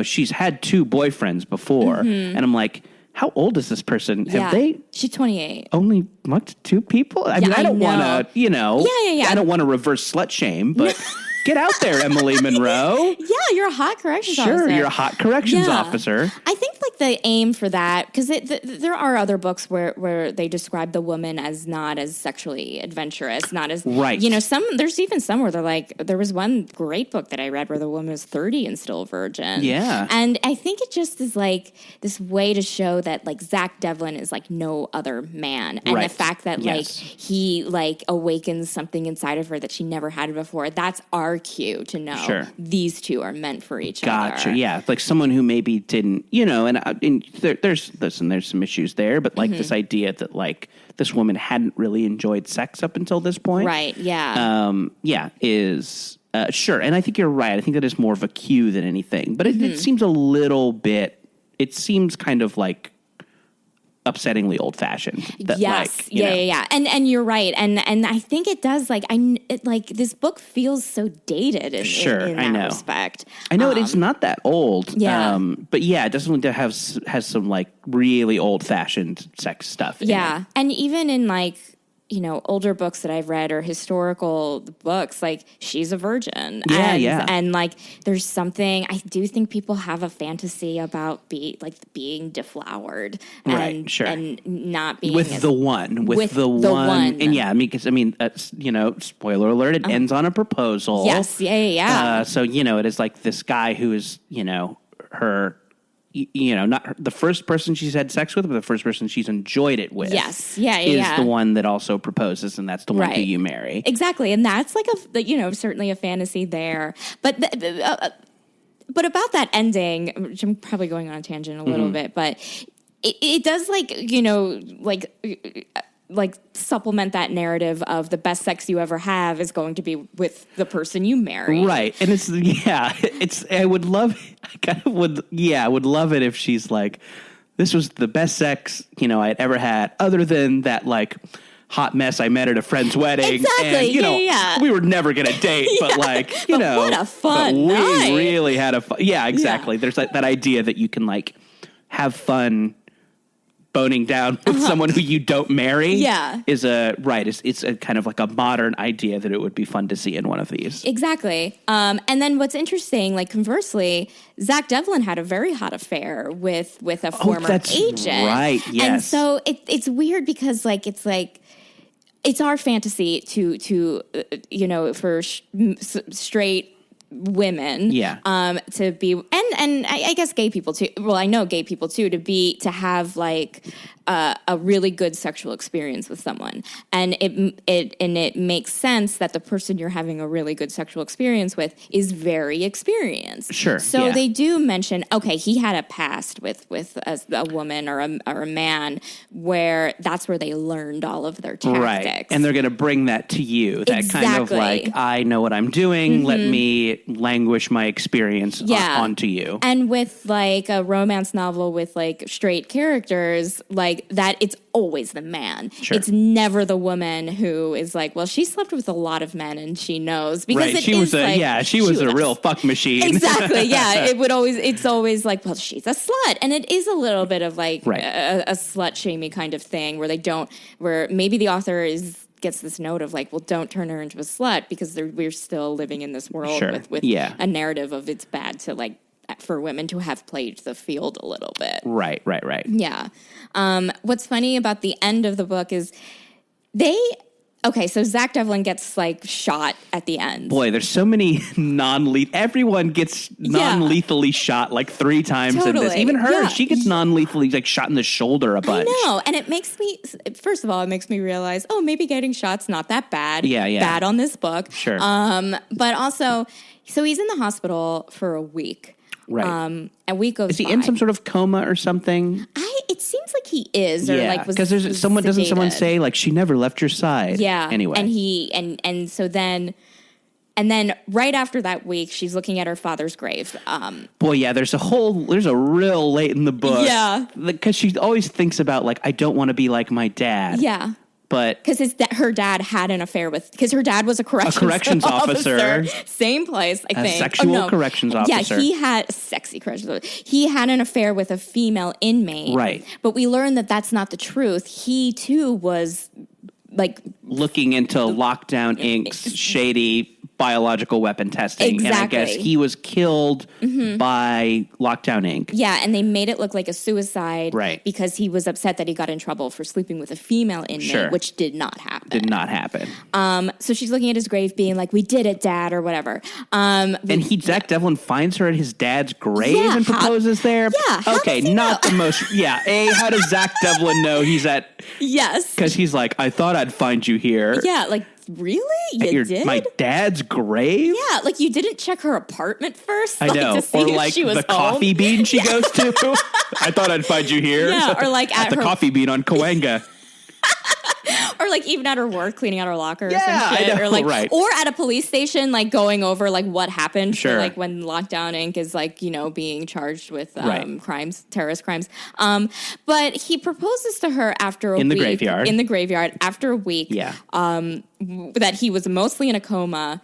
she's had two boyfriends before, and I'm like, how old is this person? Yeah. Have they? She's 28. Only two people? I mean, I don't want to, Yeah. I don't want to reverse slut shame, but get out there, Emily Monroe. Yeah, you're a hot corrections officer. Sure, you're a hot corrections officer. I think like the aim for that, because there are other books where they describe the woman as not as sexually adventurous, not as right. There's even some where they're like, there was one great book that I read where the woman was 30 and still a virgin. Yeah, and I think it just is like this way to show that like Zach Devlin is like no other man, and the fact that like he like awakens something inside of her that she never had before. That's our our cue to know these two are meant for each other. Gotcha. Yeah, like someone who maybe didn't, and there's some issues there, but like this idea that like this woman hadn't really enjoyed sex up until this point, right? Yeah, is sure. And I think you're right. I think that is more of a cue than anything, but it seems a little bit. It seems kind of like upsettingly old fashioned. Yes. Yeah. And you're right. And I think it does this book feels so dated in that respect. I know it's not that old. Yeah. But yeah, it definitely has some like really old fashioned sex stuff. Yeah. And even in like, older books that I've read or historical books, like she's a virgin. And like, there's something, I do think people have a fantasy about being deflowered and not being with the one. And yeah, spoiler alert, it ends on a proposal. Yes. Yeah. So, it is like this guy who is, her, not the first person she's had sex with, but the first person she's enjoyed it with. Yes. Is the one that also proposes, and that's the one who you marry. Exactly. And that's like certainly a fantasy there. But about that ending, which I'm probably going on a tangent a little bit, but it does like supplement that narrative of the best sex you ever have is going to be with the person you marry. Right. And I would love it if she's like, this was the best sex, I'd ever had, other than that like hot mess I met at a friend's wedding. Exactly. And, we were never going to date, but like, what a fun night. We really had a fun. Yeah, exactly. Yeah. There's that idea that you can like have fun boning down with someone who you don't marry is it's a kind of like a modern idea that it would be fun to see in one of these. Exactly. And then what's interesting, like conversely, Zach Devlin had a very hot affair with a former agent. Right. Yes. And so it's weird because it's our fantasy to for straight women to be and I guess gay people too. Well, I know gay people too to have like a really good sexual experience with someone, and it makes sense that the person you're having a really good sexual experience with is very experienced. Sure. So they do mention, okay, he had a past with a woman or a man where that's where they learned all of their tactics. Right. And they're going to bring that to you. That kind of like, I know what I'm doing. Let me languish my experience onto you. And with like a romance novel with like straight characters, like that, it's always the man. Sure. It's never the woman who is like, well, she slept with a lot of men and she knows because she was a real fuck machine. Exactly. Yeah. It's always like, well, she's a slut. And it is a little bit of like a slut shamey kind of thing where maybe the author gets this note of like, well, don't turn her into a slut because we're still living in this world with a narrative of it's bad to like for women to have played the field a little bit. Right. Yeah. What's funny about the end of the book is so Zach Devlin gets like shot at the end. Boy, there's so many everyone gets non-lethally shot like 3 times in this. Even her, she gets non-lethally like shot in the shoulder a bunch. I know. And it makes me realize, maybe getting shot's not that bad. Yeah. Bad on this book. Sure. But also, so he's in the hospital for a week. Right. A week goes by. Is he in some sort of coma or something? It seems like he is, or like was because doesn't someone say like she never left your side? Yeah. Anyway, and so then right after that week, she's looking at her father's grave. Boy, yeah. There's a real late in the book. Yeah. Because she always thinks about like I don't want to be like my dad. Yeah. But because her dad had an affair because her dad was a corrections officer. Same place, I think. Sexual corrections officer. Yeah, he had sexy corrections officer. He had an affair with a female inmate. Right. But we learned that that's not the truth. He too was like looking into Lockdown Inc.'s shady biological weapon testing. Exactly. And I guess he was killed by Lockdown Inc. Yeah, and they made it look like a suicide because he was upset that he got in trouble for sleeping with a female inmate, which did not happen. So she's looking at his grave being like, we did it, Dad, or whatever. Zach Devlin finds her at his dad's grave and proposes there? Yeah. Okay, not the most... Yeah, how does Zach Devlin know he's at... Yes. Because he's like, I thought I'd find you here. Yeah, like really? You did? My dad's grave? Yeah, like you didn't check her apartment first? I know. To see or if like she was the home? coffee bean she goes to. I thought I'd find you here. Yeah, or like at the her coffee bean on Cahuenga. Or like even at her work, cleaning out her locker or Yeah, some shit. I know, Or like right. or at a police station, like going over like what happened. Sure. So, like when Lockdown Inc. is like, you know, being charged with Right. crimes, terrorist crimes. But he proposes to her after a week. In the graveyard. In the graveyard after a week. Yeah. That he was mostly in a coma.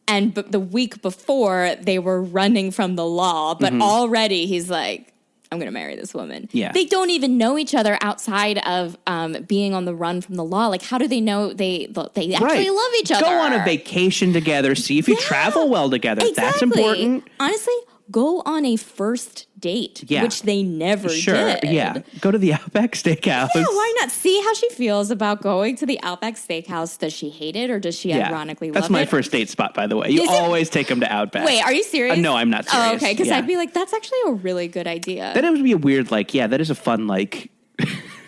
And the week before, they were running from the law. But already he's like, I'm going to marry this woman. Yeah. They don't even know each other outside of being on the run from the law. Like, how do they know they actually love each other? Go on a vacation together. See if you travel well together. Exactly. That's important. Honestly, go on a first date, which they never did. Yeah. Go to the Outback Steakhouse. Yeah, why not? See how she feels about going to the Outback Steakhouse. Does she hate it or does she ironically love it? That's my first date spot, by the way. You always take them to Outback. Wait, are you serious? No, I'm not serious. Oh, okay, because I'd be like, that's actually a really good idea. That would be a weird, like, that is a fun, like,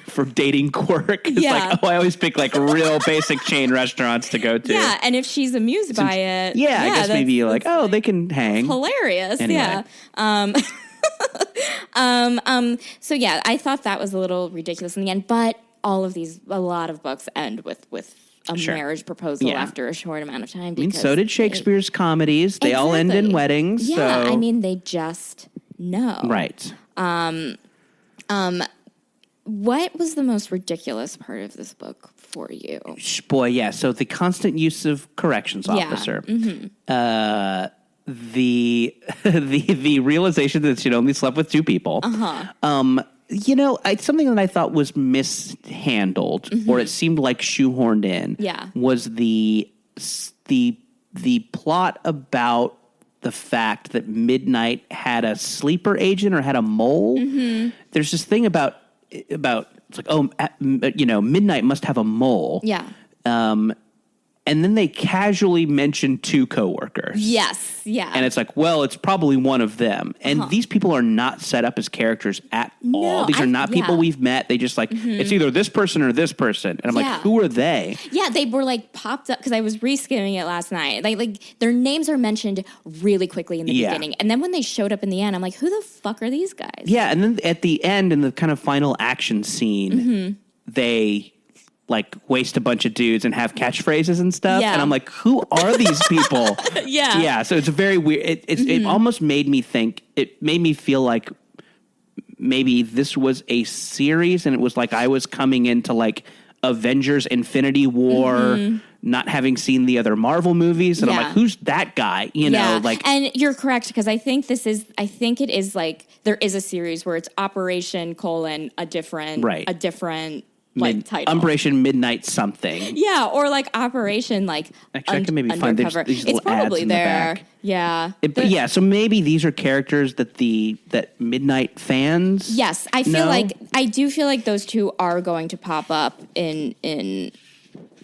for dating quirk. It's like, I always pick, like, real basic chain restaurants to go to. Yeah, and if she's amused by it. I guess maybe you're like, they can hang. Hilarious, anyway. yeah. So yeah, I thought that was a little ridiculous in the end, but a lot of books end with a marriage proposal after a short amount of time. I mean, so did Shakespeare's comedies. They all end in weddings. Yeah, so. I mean, they just know. Right. What was the most ridiculous part of this book for you? Boy, yeah. So the constant use of corrections officer. The realization that she'd only slept with two people. Something that I thought was mishandled, or it seemed like shoehorned in. Yeah. Was the plot about the fact that Midnight had a sleeper agent or had a mole. There's this thing about it's like, Midnight must have a mole. Yeah. And then they casually mention two coworkers. Yes, yeah. And it's like, well, it's probably one of them. And these people are not set up as characters at all. These are not people we've met. They just it's either this person or this person. And I'm like, who are they? Yeah, they were like popped up because I was reskimming it last night. Like their names are mentioned really quickly in the beginning. And then when they showed up in the end, I'm like, who the fuck are these guys? Yeah, and then at the end, in the kind of final action scene, they like waste a bunch of dudes and have catchphrases and stuff. Yeah. And I'm like, who are these people? Yeah. So it's a very weird, it almost made me feel like maybe this was a series and it was like I was coming into like Avengers Infinity War, not having seen the other Marvel movies. And I'm like, who's that guy? You know, like. And you're correct because I think it is like, there is a series where it's Operation : a different like title. Operation Midnight something. Yeah, or like Operation like actually, I can maybe find these it's probably ads there. In the back. Yeah. So maybe these are characters that Midnight fans. Yes, I do feel like those two are going to pop up in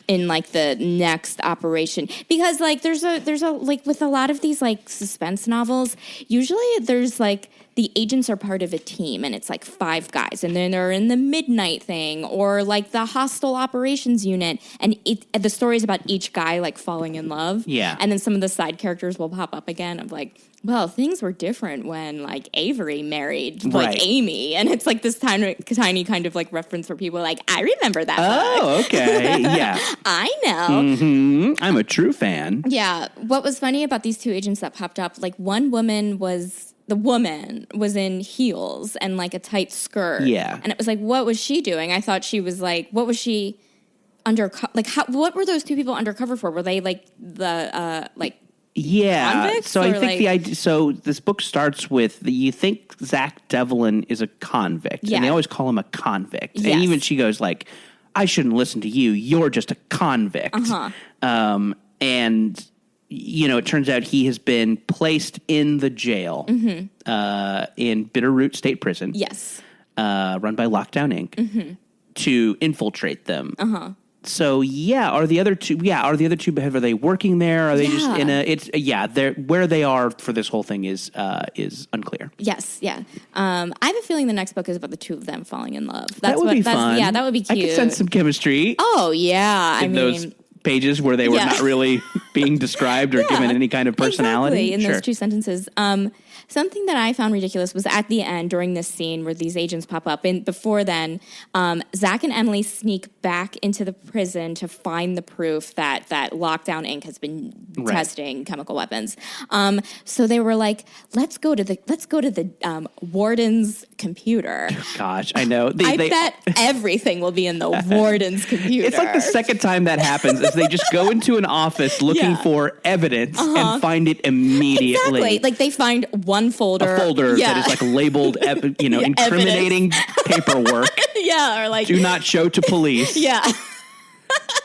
like the next Operation, because like there's a like with a lot of these like suspense novels, usually there's like the agents are part of a team and it's like 5 guys and then they're in the Midnight thing or like the hostile operations unit and the story is about each guy like falling in love. Yeah. And then some of the side characters will pop up again of like, well, things were different when like Avery married like Amy, and it's like this tiny kind of like reference for people like, I remember that. Oh, okay. Yeah. I know. I'm a true fan. Yeah. What was funny about these two agents that popped up, like the woman was in heels and like a tight skirt. Yeah. And it was like, what was she doing? I thought she was like, what was she undercover? Like, what were those two people undercover for? Were they like the, like, convicts? So I think the idea, so this book starts with you think Zach Devlin is a convict. Yeah. And they always call him a convict. Yes. And even she goes like, I shouldn't listen to you. You're just a convict. And it turns out he has been placed in the jail in Bitterroot State Prison. Yes. Run by Lockdown Inc. To infiltrate them. So are the other two? Are they working there? Are they just in a? They're where they are for this whole thing is unclear. Yes, yeah. I have a feeling the next book is about the two of them falling in love. That would be fun. Yeah, that would be cute. I could sense some chemistry. Oh yeah, pages where they were not really being described or given any kind of personality. Exactly, in those 2 sentences. Something that I found ridiculous was at the end during this scene where these agents pop up. And before then, Zach and Emily sneak back into the prison to find the proof that Lockdown Inc. has been testing chemical weapons. So they were like, let's go to the warden's computer. Gosh, I know. I bet everything will be in the warden's computer. It's like the second time that happens is they just go into an office looking for evidence and find it immediately. Exactly. Like they find one folder. A folder that is like labeled, incriminating paperwork. Or like do not show to police.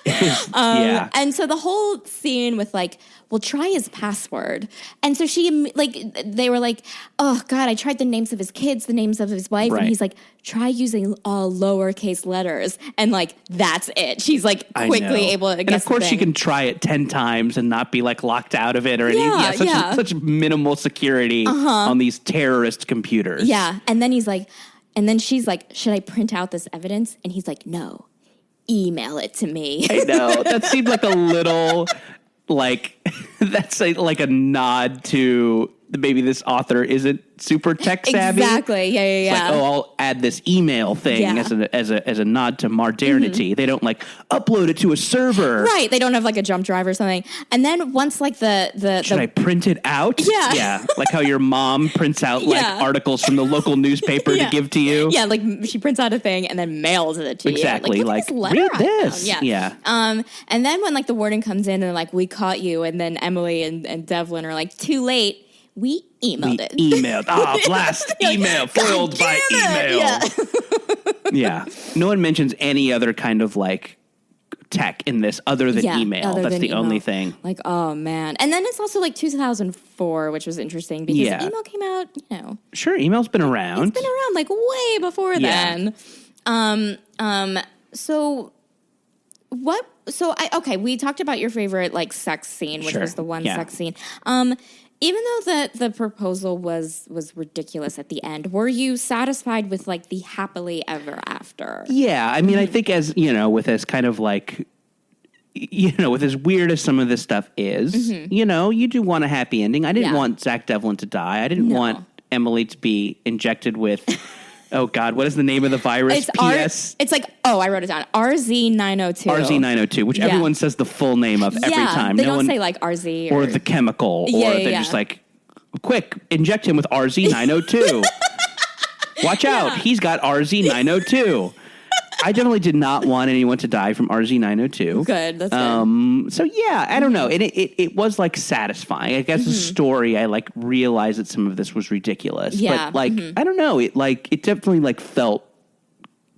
And so the whole scene with like, well, try his password. And so they were like, oh God, I tried the names of his kids, the names of his wife. And he's like, try using all lowercase letters. And like, that's it. She's like quickly able to guess. And of course she can try it 10 times and not be like locked out of it or anything. Such minimal security on these terrorist computers. Yeah. And then she's like, should I print out this evidence? And he's like, no, email it to me. I know. That seemed like a little like like a nod to maybe this author isn't super tech savvy. Exactly. Yeah. It's like, I'll add this email thing as a nod to modernity. They don't like upload it to a server. Right. They don't have like a jump drive or something. And then once like should I print it out? Yeah. Yeah. Like how your mom prints out like articles from the local newspaper to give to you. Yeah. Like she prints out a thing and then mails it to you. Exactly. Like read this. Yeah. And then when like the warden comes in and like, we caught you, and then Emily and Devlin are like, too late. We emailed it. Blast. Email. Foiled by email. Yeah. No one mentions any other kind of like tech in this other than email. That's the only thing. Like, oh man. And then it's also like 2004, which was interesting because email came out, Sure, email's been around. It's been around like way before then. We talked about your favorite like sex scene, which was the one sex scene. Even though the proposal was ridiculous at the end, were you satisfied with like the happily ever after? Yeah, I mean, I think as with as kind of like, with as weird as some of this stuff is, you do want a happy ending. I didn't want Zach Devlin to die. I didn't want Emily to be injected with. Oh God, what is the name of the virus? It's like, I wrote it down. RZ902. RZ902, which everyone says the full name of every time. They don't say like RZ or the chemical, or they're just like, quick, inject him with RZ902. Watch out, he's got RZ902. I definitely did not want anyone to die from RZ902. Good, that's good. So yeah, I don't know. It was like satisfying. I guess the story, I like realized that some of this was ridiculous. Yeah. But like, I don't know. It definitely like felt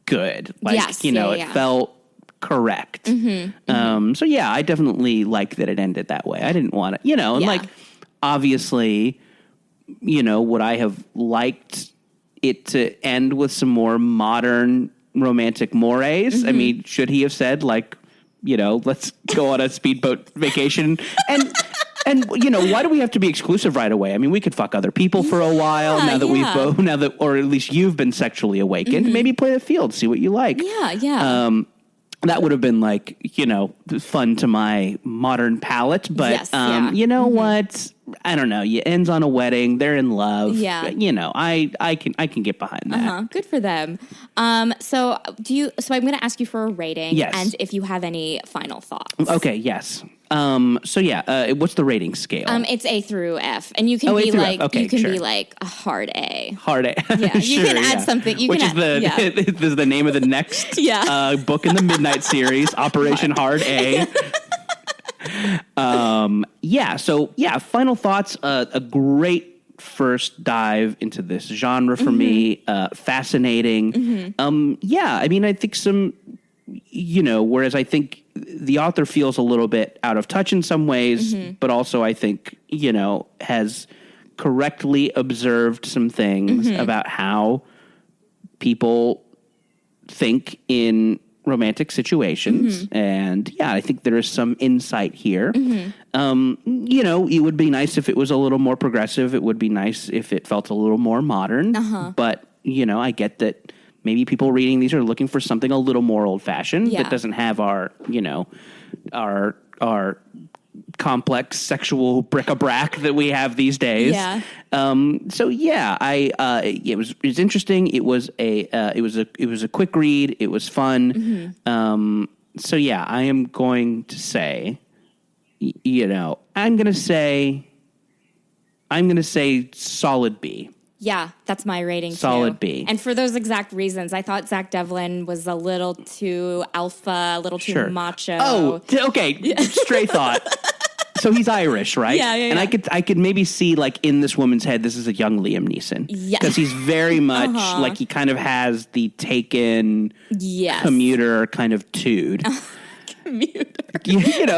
good. Like, it felt correct. So yeah, I definitely like that it ended that way. I didn't want it, and like, obviously, would I have liked it to end with some more modern romantic mores? I mean, should he have said like, let's go on a speedboat vacation? And why do we have to be exclusive right away? I mean, we could fuck other people for a while now that or at least you've been sexually awakened. Maybe play the field, see what you like. Yeah. That would have been like, fun to my modern palate. But what? I don't know. It ends on a wedding. They're in love. Yeah. I can get behind that. Good for them. So I'm going to ask you for a rating. Yes. And if you have any final thoughts. Okay. Yes. What's the rating scale? It's A through F, and you can be like, be like a hard A. Hard A. Yeah. You can add something. Which is the name of the next book in the Midnight series, Operation Hard A. Final thoughts. A great first dive into this genre for me. Fascinating. I mean, I think some, whereas I think the author feels a little bit out of touch in some ways, but also I think, has correctly observed some things about how people think in romantic situations. And I think there is some insight here. It would be nice if it was a little more progressive. It would be nice if it felt a little more modern. But, I get that maybe people reading these are looking for something a little more old fashioned that doesn't have our, our complex sexual bric-a-brac that we have these days. Yeah. So yeah, it was interesting. It was a quick read. It was fun. Mm-hmm. So yeah, I am going to say, I'm going to say solid B. Yeah, that's my rating too. Solid B. And for those exact reasons, I thought Zach Devlin was a little too alpha, a little too macho. Oh, okay. Stray thought. So he's Irish, right? Yeah. And I could maybe see, like, in this woman's head, this is a young Liam Neeson. Yeah. Because he's very much, like, he kind of has the Taken commuter kind of tude. Commuter.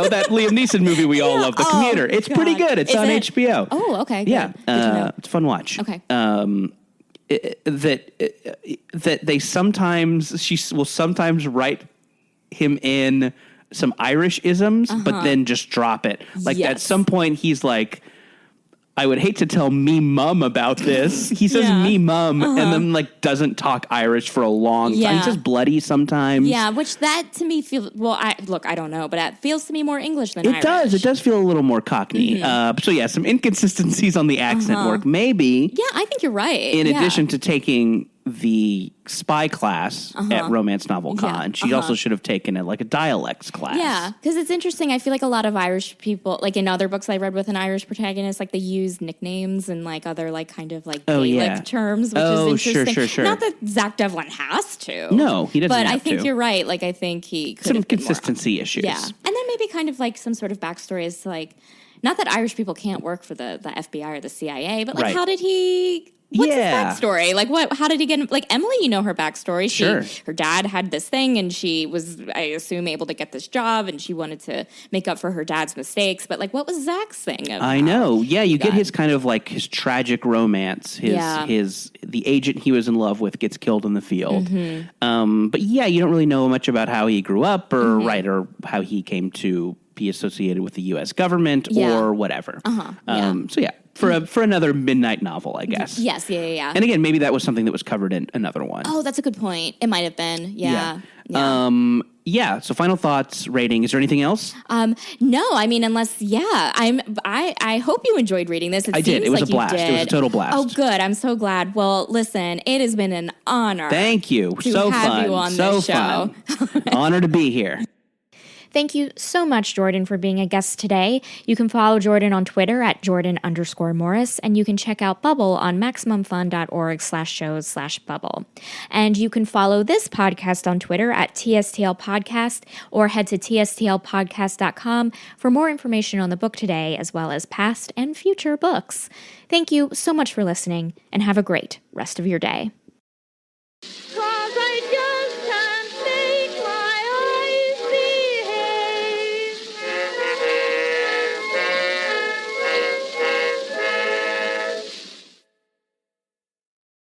That Liam Neeson movie we all love, The Commuter. It's pretty good. It's on HBO. Oh, okay. Good. Yeah. Good to know. It's a fun watch. Okay. That they sometimes, she will sometimes write him in some Irish isms, but then just drop it. Like at some point he's like, I would hate to tell me mum about this. He says me mum and then like doesn't talk Irish for a long time. He says bloody sometimes. Yeah, which that to me feels, I don't know, but it feels to me more English than Irish. It does feel a little more Cockney. So yeah, some inconsistencies on the accent work. Maybe. Yeah, I think you're right. In addition to taking the spy class at Romance Novel Con, she also should have taken it like a dialects class. Yeah, because it's interesting. I feel like a lot of Irish people, like in other books I read with an Irish protagonist, like they use nicknames and like other like kind of like Gaelic terms, which is interesting. Sure. Not that Zach Devlin has to. No, he doesn't. But have I think to. you're right. Like I think he could some have been consistency issues. Yeah, and then maybe kind of like some sort of backstory as to like, not that Irish people can't work for the FBI or the CIA, but like how did he? What's his backstory? Like, how did he get, like, Emily, her backstory. Her dad had this thing, and she was, I assume, able to get this job, and she wanted to make up for her dad's mistakes. But, like, what was Zach's thing? I know. Yeah, you get his kind of, like, his tragic romance. The agent he was in love with gets killed in the field. But, yeah, you don't really know much about how he grew up or how he came to be associated with the U.S. government or whatever. So, yeah. For another midnight novel, I guess. Yes, yeah. And again, maybe that was something that was covered in another one. Oh, that's a good point. It might have been. Yeah. So final thoughts, rating. Is there anything else? No, I mean, unless, I hope you enjoyed reading this. I did. It was a blast. It was a total blast. Oh, good. I'm so glad. Well, listen, it has been an honor. Thank you. To have you on this show. Honor to be here. Thank you so much, Jordan, for being a guest today. You can follow Jordan on Twitter at Jordan_Morris, and you can check out Bubble on MaximumFun.org/shows/Bubble. And you can follow this podcast on Twitter at TSTL Podcast, or head to TSTLpodcast.com for more information on the book today, as well as past and future books. Thank you so much for listening, and have a great rest of your day.